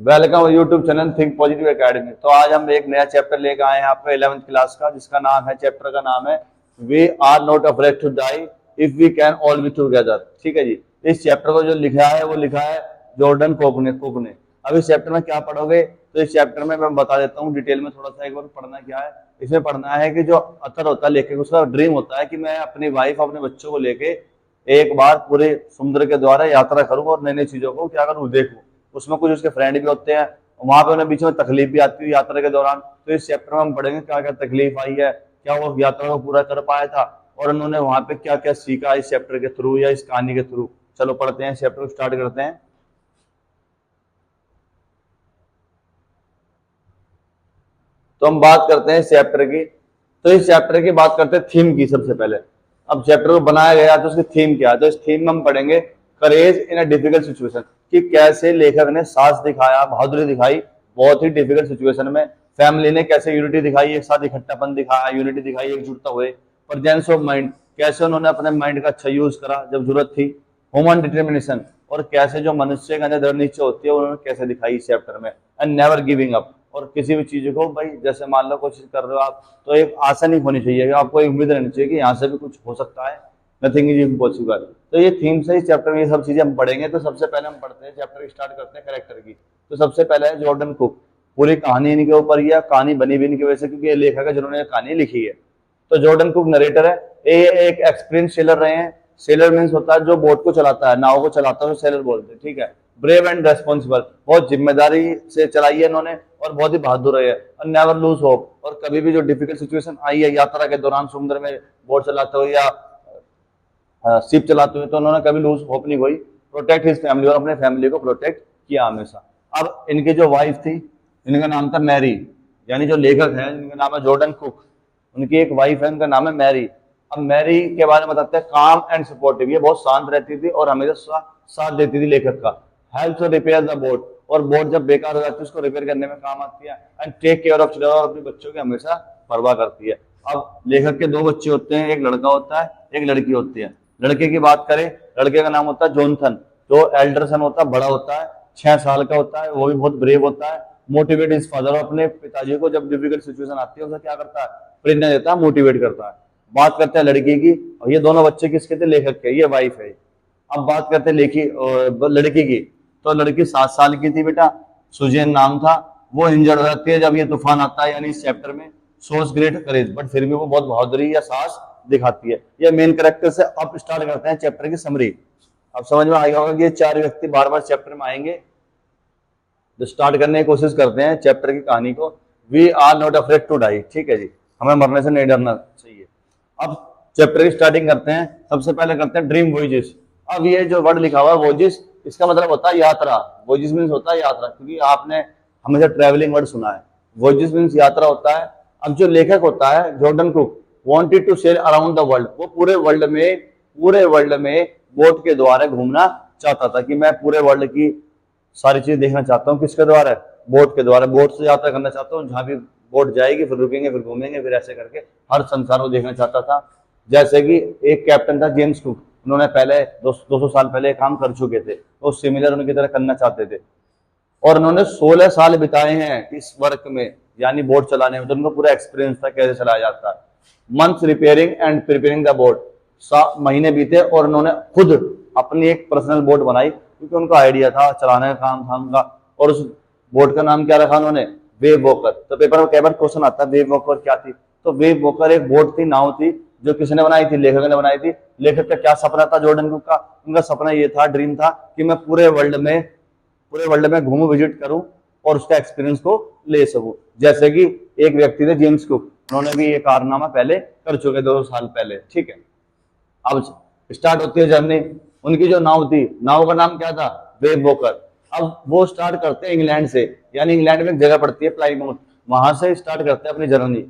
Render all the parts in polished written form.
Welcome YouTube channel think positive academy. तो आज हम एक नया चैप्टर लेकर आए हैं आपका 11वीं क्लास का, जिसका नाम है, चैप्टर का नाम है we are not afraid to die if we can all be together. ठीक है जी। इस चैप्टर को जो लिखा है वो लिखा है जॉर्डन कुक ने। अब इस चैप्टर में क्या पढ़ोगे, तो इस चैप्टर में मैं बता देता हूँ डिटेल में, थोड़ा सा एक बार पढ़ना क्या है। इसमें पढ़ना है कि जो अथर होता है लेखक, उसका ड्रीम होता है कि मैं अपनी वाइफ अपने बच्चों को लेके एक बार पूरे समुद्र के द्वारा यात्रा करूँ और नई नई चीजों को क्या करूँ, देखूँ। उसमें कुछ उसके फ्रेंड भी होते हैं, वहां पे उन्हें बीच में तकलीफ भी आती है यात्रा के दौरान। तो इस चैप्टर में हम पढ़ेंगे क्या क्या तकलीफ आई है, क्या वो यात्रा को पूरा कर पाया था, और उन्होंने वहां पे क्या क्या सीखा इस चैप्टर के थ्रू या इस कहानी के थ्रू। चलो पढ़ते हैं, इस चैप्टर को स्टार्ट करते हैं। तो हम बात करते हैं इस चैप्टर की। तो इस चैप्टर की बात करते हैं थीम की सबसे पहले। अब चैप्टर को बनाया गया तो उसकी थीम क्या है, तो इस थीम में हम पढ़ेंगे करेज इन अ डिफिकल्ट सिचुएशन, कि कैसे लेखक ने साहस दिखाया, बहादुरी दिखाई बहुत ही डिफिकल्ट सिचुएशन में। फैमिली ने कैसे यूनिटी दिखाई, एक साथ इकट्ठापन दिखाया, यूनिटी दिखाई, एकजुटता हुए। प्रेजेंस ऑफ माइंड, कैसे उन्होंने अपने माइंड का अच्छा यूज करा जब जरूरत थी। ह्यूमन डिटर्मिनेशन, और कैसे जो मनुष्य के अंदर दृढ़ निश्चय होती है उन्होंने कैसे दिखाई इस चैप्टर में। एंड नेवर गिविंग अप, और किसी भी चीज को भाई, जैसे मान लो कोशिश कर रहे हो आप, तो एक आशा नहीं होनी चाहिए, आपको एक उम्मीद रहनी चाहिए कि यहाँ से भी कुछ हो सकता है। Nothing is impossible. तो ये थीम से इस चैप्टर में ये सब चीजें हम पढ़ेंगे। तो सबसे पहले हम पढ़ते हैं, चैप्टर स्टार्ट करते हैं कैरेक्टर की। तो सबसे पहले है जॉर्डन कुक। पूरी कहानी इनके ऊपर ही है, कहानी बनी भी इनकी वजह से, क्योंकि ये लेखक है जिन्होंने कहानी लिखी है। तो जॉर्डन कुक नरेटर है। ये एक एक्सपीरियंस सेलर रहे हैं। सेलर मीन्स होता है जो बोट को चलाता है, नाव को चलाता है, सेलर बोलते हैं। ठीक है। ब्रेव एंड रेस्पॉन्सिबल, बहुत जिम्मेदारी से चलाई है इन्होंने और बहुत ही बहादुर है। और नेवर लूज होप, और कभी भी जो डिफिकल्ट सिचुएशन आई है यात्रा के दौरान समुद्र में बोट चलाते हुए या शिप चलाते हुए, तो उन्होंने कभी लूज होप नहीं हुई। प्रोटेक्ट हिज फैमिली, और अपने फैमिली को प्रोटेक्ट किया हमेशा। अब इनकी जो वाइफ थी, इनका नाम था मैरी, यानी जो लेखक है जिनका नाम है जॉर्डन कुक, उनकी एक वाइफ है, उनका नाम है मैरी। अब मैरी के बारे में बताते हैं, काम एंड सपोर्टिव, ये बहुत शांत रहती थी और हमेशा साथ देती थी लेखक का। Help to repair the boat, और बोट जब बेकार हो जाती है उसको रिपेयर करने में काम आती है। And take care of children, और अपने बच्चों की हमेशा परवाह करती है। अब लेखक के दो बच्चे होते हैं, एक लड़का होता है, एक लड़की होती है। लड़के की बात करें, लड़के का नाम होता है जॉनथन, जो एल्डर सन होता है, बड़ा होता है, 6 साल का होता है। वो भी बहुत ब्रेव होता है। मोटिवेट इज फादर, अपने पिताजी को जब डिफिकल्ट सिचुएशन आती है उसे क्या करता है, प्रेरणा देता है, मोटिवेट करता है। बात करते हैं लड़की की, और ये दोनों बच्चे किसके थे, लेखक के, ये वाइफ है। अब बात करते हैं लड़की की। तो लड़की 7 साल की थी बेटा, सुजैन नाम था। वो इंजर्ड हो जाती है जब ये तूफान आता है, यानी इस चैप्टर में। सोर्स ग्रेट करेज, बट फिर भी वो बहुत बहादुरी या साहस दिखाती है। ये मेन कैरेक्टर से अब स्टार्ट करते हैं चैप्टर की समरी। अब समझ में आएगा होगा कि ये 4 व्यक्ति बार बार चैप्टर में आएंगे। जो स्टार्ट करने की कोशिश करते हैं चैप्टर की कहानी को, we are not afraid to die. ठीक है जी, हमें मरने से नहीं डरना चाहिए। अब चैप्टर की स्टार्टिंग करते हैं। सबसे पहले करते हैं ड्रीम वॉयजेस। अब ये जो वर्ड लिखा हुआ है वॉयजेस, इसका मतलब होता है यात्रा। वॉयजेस मीन्स होता है यात्रा, क्योंकि आपने हमेशा ट्रेवलिंग वर्ड सुना है। वॉयजेस मीन्स यात्रा होता है। अब जो लेखक होता है Jordan Cook, wanted to sail around the world, वो पूरे वर्ल्ड में बोट के द्वारा घूमना चाहता था, कि मैं पूरे वर्ल्ड की सारी चीज देखना चाहता हूँ। किसके द्वारा, बोट के द्वारा। बोट से यात्रा करना चाहता हूँ, जहां भी बोट जाएगी फिर रुकेंगे, फिर घूमेंगे, फिर ऐसे करके हर संसार को देखना चाहता था। जैसे कि एक कैप्टन था जेम्स कुक, उन्होंने पहले 200 साल पहले काम कर चुके थे, तो सिमिलर उनकी तरह करना चाहते थे। और उन्होंने 16 साल बिताए हैं इस वर्क में, यानी बोट चलाने में। तो उनको पूरा एक्सपीरियंस था कैसे चलाया जाता है। Months repairing and preparing the boat, 7 महीने बीते और उन्होंने खुद अपनी एक पर्सनल बोट बनाई, क्योंकि उनको आइडिया था, चलाने का काम था उनका। और उस बोट का नाम क्या रखा उन्होंने, वेव वॉकर। तो पेपर में कई बार क्वेश्चन आता है वेव वॉकर क्या थी। तो वेव वॉकर एक बोट थी, नाव थी, जो किसने बनाई थी, लेखक ने बनाई थी। लेखक का क्या सपना था जॉर्डन कुक का, उनका सपना ये था, ड्रीम था, कि मैं पूरे वर्ल्ड में घूमू, विजिट करूं और उसका एक्सपीरियंस को ले सकूं। जैसे कि एक व्यक्ति थे जेम्स कुक, उन्होंने भी ये कारनामा पहले कर चुके 200 साल पहले। ठीक है। अब स्टार्ट होती है जर्नी। उनकी जो नाव थी, नाव का नाम क्या था, वेव वॉकर। अब वो स्टार्ट करते हैं इंग्लैंड से, यानी इंग्लैंड में एक जगह पड़ती है प्लाईमाउथ, वहां से स्टार्ट करते हैं अपनी जर्नी।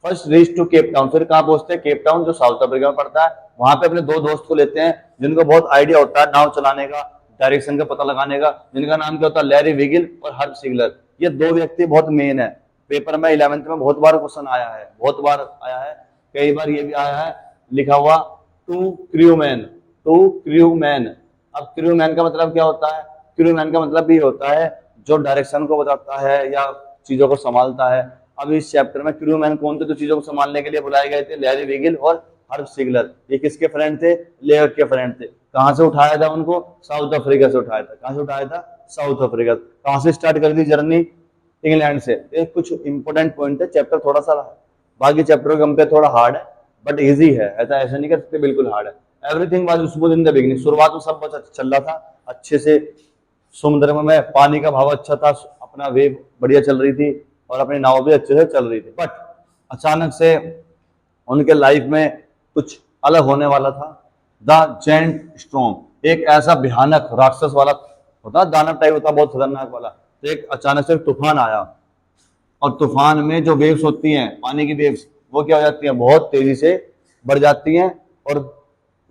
First reach to Cape Town, फिर कहाँ पहुंचते हैं, केप टाउन, जो साउथ अफ्रीका में पड़ता है। वहां पे अपने 2 दोस्त को लेते हैं, जिनको बहुत आइडिया होता है नाव चलाने का, डायरेक्शन का पता लगाने का, जिनका नाम क्या होता है, लैरी विगिल और हर्ब सिगलर। ये 2 व्यक्ति बहुत मेन है। पेपर में 11th में बहुत बार क्वेश्चन आया है, बहुत बार आया है। कई बार ये भी आया है लिखा हुआ टू क्रू मैन। अब क्रू मैन का मतलब क्या होता है, क्रू मैन का मतलब भी होता है जो डायरेक्शन को बताता है या चीजों को संभालता है। अब इस चैप्टर में क्रू मैन कौन थे तो चीजों को संभालने के लिए बुलाए गए थे? लैरी वीगिल और हर्ब सिगलर। ये किसके फ्रेंड थे? लेखक के फ्रेंड थे। कहां से उठाया था उनको? साउथ अफ्रीका से उठाया था। कहां से उठाया था? South Africa. कहां से स्टार्ट कर दी जर्नी? इंग्लैंड से। ये कुछ इंपोर्टेंट पॉइंट है। चैप्टर थोड़ा सा बाकी चैप्टरों के कंपेयर थोड़ा हार्ड है, बट इजी है। ऐसा नहीं कर सकते बिल्कुल हार्ड है। Everything was smooth in the beginning. शुरुआत में सब कुछ चल रहा था अच्छे से, समुद्र में पानी का भाव अच्छा था, अपना वेव बढ़िया चल रही थी और अपनी नाव भी अच्छे से चल रही थी। बट अचानक से उनके लाइफ में कुछ अलग होने वाला था। द जेंट स्टॉर्म, एक ऐसा भयानक राक्षस वाला होता, दानव टाइप होता, बहुत खतरनाक वाला। तो एक अचानक से तूफान आया और तूफान में जो वेव्स होती हैं, पानी की वेव्स, वो क्या हो जाती हैं? बहुत तेजी से बढ़ जाती हैं। और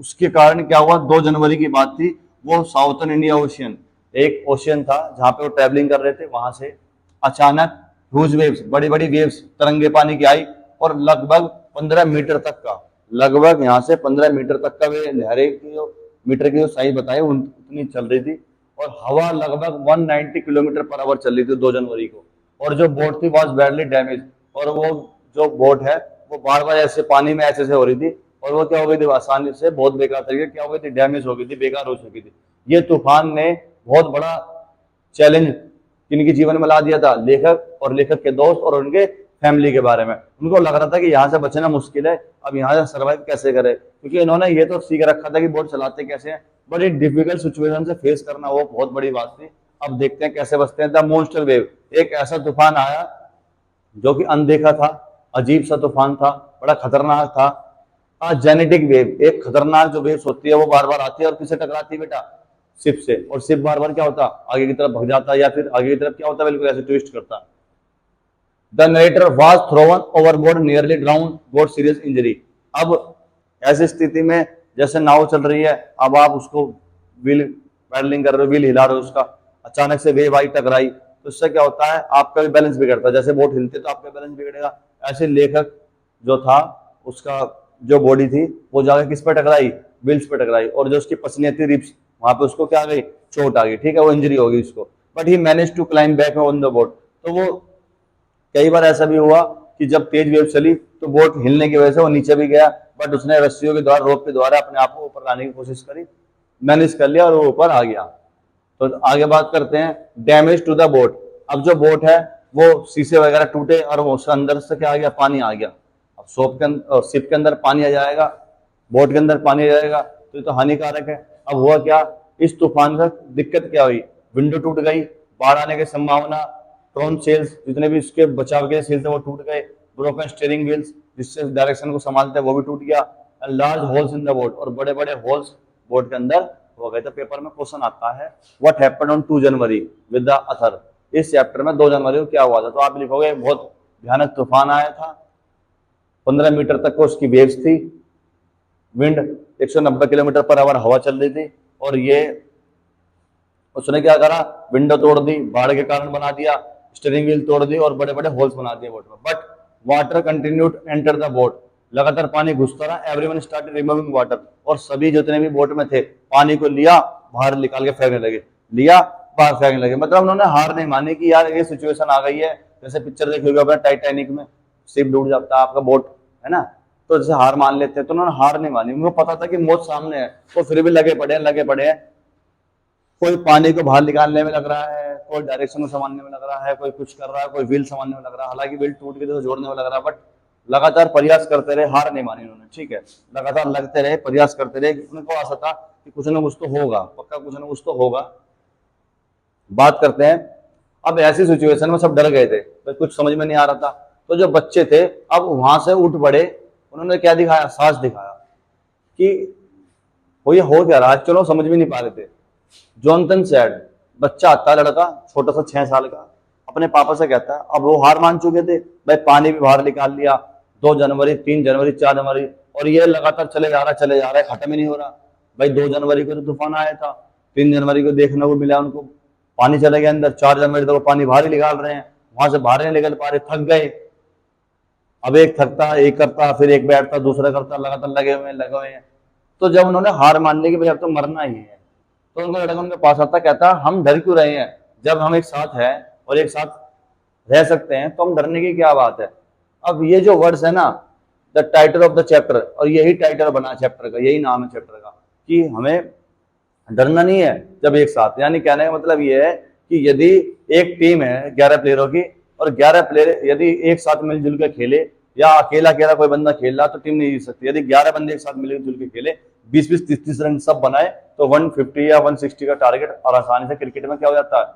उसके कारण क्या हुआ? 2 जनवरी की बात थी। वो साउथर्न इंडिया ओशियन, एक ओशियन था जहां पे वो ट्रेवलिंग कर रहे थे, वहां से अचानक ह्यूज वेव्स, बड़ी बड़ी वेव्स, तरंगे पानी की आई और लगभग 15 मीटर तक का, लगभग यहाँ से 15 मीटर तक का वे लहरें की जो मीटर की जो साइज बताई उतनी चल रही थी। और हवा लगभग 190 किलोमीटर पर आवर चल रही थी 2 जनवरी को। और जो बोट थी वॉज बैडली डैमेज। और वो जो बोट है वो बार बार ऐसे पानी में ऐसे हो रही थी और वो क्या हो गई थी? आसानी से बहुत बेकार तरीके क्या हो गई थी? डैमेज हो गई थी, बेकार हो चुकी थी। ये तूफान ने बहुत बड़ा चैलेंज किनके जीवन में ला दिया था? लेखक और लेखक के दोस्त और उनके फैमिली के बारे में। उनको लग रहा था कि यहाँ से बचना मुश्किल है, अब यहाँ से सर्वाइव कैसे करें, क्योंकि इन्होंने ये तो सीख रखा था कि बोट चलाते कैसे हैं, बड़ी डिफिकल्ट सिचुएशन से फेस करना वो बहुत बड़ी बात थी। अब देखते हैं कैसे बचते हैं। द मॉन्स्टर वेव, एक ऐसा तूफान आया जो कि अनदेखा था, अजीब सा तूफान था, बड़ा खतरनाक था। जेनेटिक वेव, एक खतरनाक जो वेव्स होती है वो बार बार आती है और किससे टकराती है बेटा? शिप से। और शिप बार बार क्या होता? आगे की तरफ भग जाता, या फिर आगे की तरफ क्या होता? बिल्कुल ऐसे ट्विस्ट करता। The narrator was thrown overboard, nearly drown, got serious injury. अब ऐसी स्थिति में जैसे नाव चल रही है, अब आप उसको व्हील पैडलिंग कर रहे हो, व्हील हिला रहे हो उसका, अचानक से वेव आई, टकराई, तो इससे क्या होता है? आपका भी बैलेंस बिगड़ता है। जैसे बोट हिलती है तो आपका बैलेंस बिगड़ेगा। ऐसे लेखक जो था, उसका जो बॉडी थी वो जाकर किस पे टकराई? व्हील्स पे टकराई। और जो उसकी पसलियां थी, रिब्स, वहां पे उसको क्या आ गई? चोट आ गई। ठीक है, वो इंजरी होगी उसको। But he manage to climb back on the boat. तो वो कई बार ऐसा भी हुआ कि जब तेज वेव चली तो बोट हिलने की वजह से वो नीचे भी गया, बट उसने रस्सियों के द्वारा, रोप के द्वारा अपने आप को ऊपर लाने की कोशिश करी, मैनेज कर लिया और वो ऊपर आ गया। तो आगे बात करते हैं डैमेज टू द बोट। अब जो बोट है वो शीशे वगैरह टूटे और वो उसके अंदर से क्या आ गया? पानी आ गया। अब शिप के अंदर पानी आ जाएगा, बोट के अंदर पानी आ जाएगा, तो ये तो हानिकारक है। अब हुआ क्या? इस तूफान का दिक्कत क्या हुई? विंडो टूट गई, बाढ़ आने की संभावना, ट्रोन सेल्स, जितने भी इसके बचाव के सेल्स थे वो टूट गए, ब्रोकन स्टीयरिंग व्हील्स जिससे डायरेक्शन को संभालते हैं वो भी टूट गया, large holes in the boat, और बड़े बड़े होल्स बोट के अंदर हो गए। तो पेपर में क्वेश्चन आता है what happened on 2 January with the Athar. इस चैप्टर में 2 जनवरी को क्या हुआ था? तो आप लिखोगे बहुत भयानक तूफान आया था, 15 मीटर तक को उसकी वेव्स थी, विंड 190 किलोमीटर पर आवर हवा चल रही थी, और ये उसने क्या करा? विंडो तोड़ दी, बाढ़ के कारण बना दिया, स्टीयरिंग व्हील तोड़ दी और बड़े बड़े होल्स बना दिए बोट में। But water continued enter the boat, लगातार पानी घुसता रहा। एवरीवन स्टार्टेड रिमूविंग वाटर, और सभी जितने भी बोट में थे पानी को लिया, बाहर निकाल के फेंकने लगे, लिया बाहर फेंकने लगे। मतलब उन्होंने हार नहीं मानी कि यार ये सिचुएशन आ गई है। जैसे पिक्चर देखी होगी आपने टाइटैनिक में, शिप डूब जाता है आपका बोट, है ना, तो जैसे हार मान लेते हैं, तो उन्होंने हार नहीं मानी। उनको पता था कि मौत सामने है, तो फिर भी लगे पड़े हैं। कोई पानी को बाहर निकालने में लग रहा है, कोई डायरेक्शन को संभालने में लग रहा है, कोई कुछ कर रहा है, कोई व्हील संभालने में लग रहा है। हालांकि व्हील टूट गई तो जोड़ने में लग रहा है, बट लगातार प्रयास करते रहे, हार नहीं मानी उन्होंने। ठीक है, लगातार लगते रहे, प्रयास करते रहे। उनको आशा था कि कुछ ना कुछ तो होगा, पक्का कुछ ना कुछ तो होगा। बात करते हैं, अब ऐसी सिचुएशन में सब डर गए थे, तो कुछ समझ में नहीं आ रहा था। तो जो बच्चे थे अब वहां से उठ पड़े, उन्होंने क्या दिखाया? साहस दिखाया कि वो ये हो क्या रहा है, चलो समझ में नहीं पा रहे थे। जॉनथन सैड, बच्चा आता है, लड़का छोटा सा 6 साल का, अपने पापा से कहता है, अब वो हार मान चुके थे भाई, पानी भी बाहर निकाल लिया, 2 जनवरी, 3 जनवरी, 4 जनवरी, और ये लगातार चले जा रहा है, खत्म ही नहीं हो रहा भाई। 2 जनवरी को तो तूफान आया था, 3 जनवरी को देखने को मिला उनको पानी चले गया अंदर, 4 जनवरी तक वो पानी बाहर ही निकाल रहे हैं, वहां से बाहर नहीं निकल पा रहे, थक गए। अब एक थकता, एक करता, फिर एक बैठता, दूसरा करता, लगातार लगे हुए हैं। तो जब उन्होंने हार मान ली कि भाई अब तो मरना ही है, तो उनका लड़का उनके पास आता, कहता हम डर क्यों रहे हैं, जब हम एक साथ हैं और एक साथ रह सकते हैं तो हम डरने की क्या बात है। अब ये जो वर्ड्स है ना, the title of the chapter, और यही टाइटल बना चैप्टर का, यही नाम है चैप्टर का, कि हमें डरना नहीं है जब एक साथ। यानी कहने का मतलब ये है कि यदि एक टीम है 11 प्लेयरों की, और 11 प्लेयर यदि एक साथ मिलजुल के खेले, या अकेला अकेला कोई बंदा खेल रहा तो टीम नहीं जीत सकती। यदि 11 बंदे एक साथ मिलजुल के खेले, 20-20, 30-30 रन सब बनाए, तो 150 या 160 का टारगेट और आसानी से क्रिकेट में क्या हो जाता है,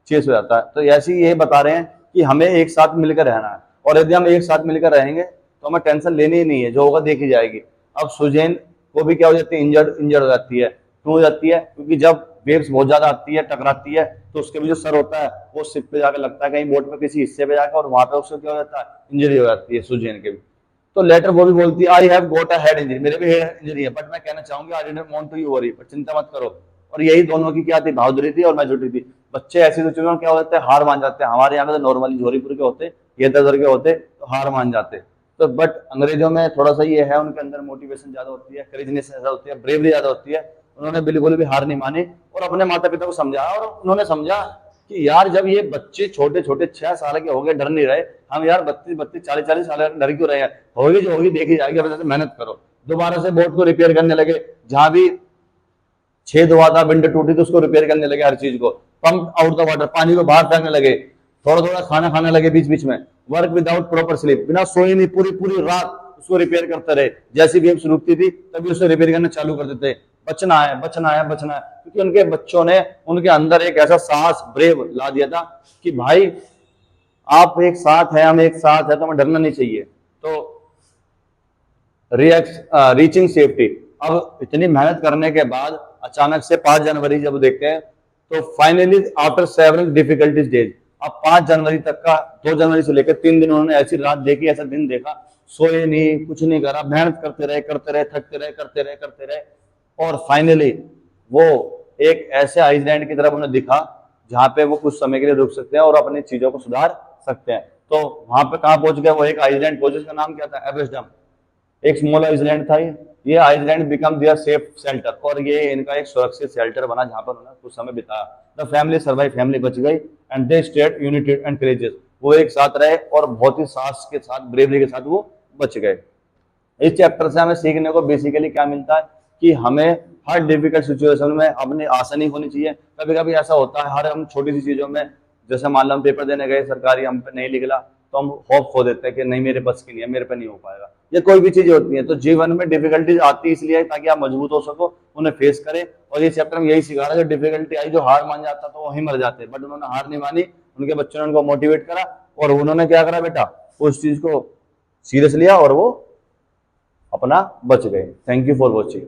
चेस हो जाता है। तो ऐसे ही ये बता रहे हैं कि हमें एक साथ मिलकर रहना है, और यदि हम एक साथ मिलकर रहेंगे तो हमें टेंशन लेनी ही नहीं है, जो होगा देखी जाएगी। अब सुजैन को भी क्या हो जाती है, इंजर्ड हो जाती है। क्यों हो जाती है? क्योंकि जब वेव्स बहुत ज्यादा आती है, टकराती है, तो उसके भी जो सर होता है वो शिप पे जाकर लगता है कहीं बोट में किसी हिस्से पे जाकर, और वहां पे उसको क्या हो जाता है, इंजरी हो जाती है सुजैन के भी। तो लेटर वो भी बोलती है I have got a head injury, मेरे भी हेड इंजरी है, बट मैं कहना चाहूंगी I didn't want to you worry, पर चिंता मत करो। और यही दोनों की क्या थी, बहादुरी थी और मैच्योरिटी थी। बच्चे ऐसी सिचुएशन में क्या हो जाते हैं, हार मान जाते हैं। हमारे यहाँ पे तो नॉर्मली जोरीपुर के होते, ये दर के होते तो हार मान जाते। तो बट अंग्रेजों में थोड़ा सा ये है, उनके अंदर मोटिवेशन ज्यादा होती है, करेजनेस ज्यादा होती है, ब्रेवरी ज्यादा होती है। उन्होंने बिल्कुल भी हार नहीं मानी और अपने माता पिता को समझाया, और उन्होंने समझा कि यार जब ये बच्चे छोटे छोटे 6 साल के हो गए, डर नहीं रहे, हम यार 32-32, 40-40 साल डर क्यों रहे हैं, होगी जो होगी देखी जाएगी, अब मेहनत करो। दोबारा से बोट को रिपेयर करने लगे, जहां भी छेद हुआ था, विंडो टूटी तो उसको रिपेयर करने लगे, हर चीज को पंप आउट द वाटर, पानी को बाहर फेंकने लगे, थोड़ा थोड़ा खाना खाने लगे बीच बीच में, वर्क विदाउट प्रॉपर स्लीप, बिना सोए नहीं पूरी पूरी रात उसको रिपेयर करते रहे। जैसी वेव्स रुकती थी तभी उसको रिपेयर करना चालू कर देते। बचना है, बचना है, बचना है, क्योंकि उनके बच्चों ने उनके अंदर एक ऐसा साहस, ब्रेव ला दिया था कि भाई आप एक साथ हैं, हम एक साथ हैं, तो हमें डरना नहीं चाहिए। तो रीचिंग सेफ्टी, अब इतनी मेहनत करने के बाद अचानक से 5 जनवरी जब देखते हैं, तो finally after several difficulties days, अब 5 जनवरी तक का, 2 जनवरी से लेकर 3 दिन उन्होंने ऐसी रात देखी, ऐसा दिन देखा, सोए नहीं, कुछ नहीं करा, मेहनत करते रहे, करते रहे, थकते रहे, करते रहे, करते रहे, और फाइनली वो एक ऐसे आइसलैंड की तरफ उन्हें दिखा जहां पे वो कुछ समय के लिए रुक सकते हैं और अपनी चीजों को सुधार सकते हैं। तो वहां पे कहां पहुंच गए, वो एक आइसलैंड पहुंचे, उसका नाम क्या था, एबेसडम। एक स्मॉल आइसलैंड था ये आइसलैंड बिकम दियर सेफ शेल्टर, और ये इनका एक सुरक्षित शेल्टर बना जहां पर उन्होंने कुछ समय बिताया। द फैमिली सर्वाइव, फैमिली बच गई, and they stayed United and courageous, वो एक साथ रहे और बहुत ही साहस के साथ, ब्रेवरी के साथ वो बच गए। इस चैप्टर से हमें सीखने को बेसिकली क्या मिलता है कि हमें हर डिफिकल्ट सिचुएशन में अपनी आशा नहीं होनी चाहिए। कभी कभी ऐसा होता है, हर हम छोटी सी चीजों में, जैसे मान लो हम पेपर देने गए सरकारी, हम पे नहीं निकला, तो हम होप खो देते हैं कि नहीं मेरे बस की नहीं है, मेरे पे नहीं हो पाएगा। ये कोई भी चीज होती है, तो जीवन में डिफिकल्टीज आती है इसलिए ताकि आप मजबूत हो सको, उन्हें फेस करें। और ये चैप्टर में यही सिखा रहा है, जो डिफिकल्टी आई, जो हार मान जाता तो वहीं मर जाते, बट उन्होंने हार नहीं मानी, उनके बच्चों ने उनको मोटिवेट करा, और उन्होंने क्या करा बेटा, उस चीज को सीरियस लिया और वो अपना बच गए। Thank you for watching.